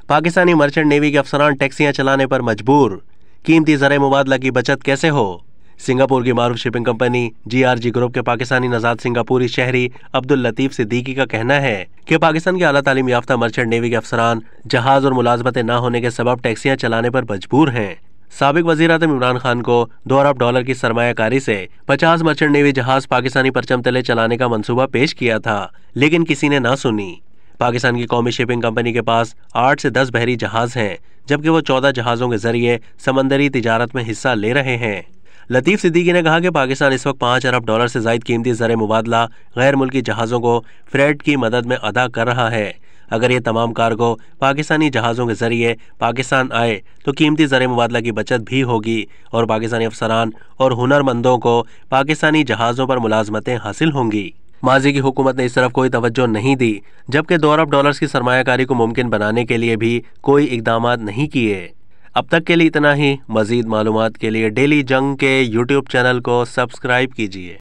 Pakistani merchant navy के अफसरान टैक्सियां चलाने पर मजबूर, कीमती ज़र मुबादला की बचत कैसे हो। सिंगापुर की मारूफ शिपिंग कंपनी GRG ग्रुप के पाकिस्तानी नजात सिंगापुरी शहरी अब्दुल लतीफ सिद्दीकी का कहना है कि पाकिस्तान के आला तालीम याफ्ता मर्चेंट नेवी के अफसरान जहाज और मुलाजमतें न होने के सबब टैक्सियां चलाने पर मजबूर हैं। साबिक वज़ीर-ए-आज़म इमरान खान को $2 अरब की सरमायाकारी से 50 मर्चेंट नेवी जहाज पाकिस्तानी परचम तले चलाने का मंसूबा पेश किया था, लेकिन किसी ने ना सुनी। पाकिस्तान की कौमी शिपिंग कंपनी के पास 8 से 10 बहरी जहाज हैं, जबकि वो 14 जहाज़ों के जरिए समंदरी तिजारत में हिस्सा ले रहे हैं। लतीफ़ सिद्दीकी ने कहा कि पाकिस्तान इस वक्त $5 अरब से ज़ायद कीमती ज़र मुबादला गैर मुल्की जहाज़ों को फ्रेट की मदद में अदा कर रहा है। अगर ये तमाम कार्गो पाकिस्तानी जहाज़ों के जरिए पाकिस्तान आए तो कीमती ज़र मुबादला की बचत भी होगी और पाकिस्तानी अफसरान और हुनरमंदों को पाकिस्तानी जहाज़ों पर मुलाजमतें हासिल होंगी। माजी की हुकूमत ने इस तरफ कोई तवज्जो नहीं दी, जबकि $2 अरब की सरमायाकारी को मुमकिन बनाने के लिए भी कोई इकदाम नहीं किए। अब तक के लिए इतना ही। मज़ीद मालूमात के लिए डेली जंग के YouTube चैनल को सब्सक्राइब कीजिए।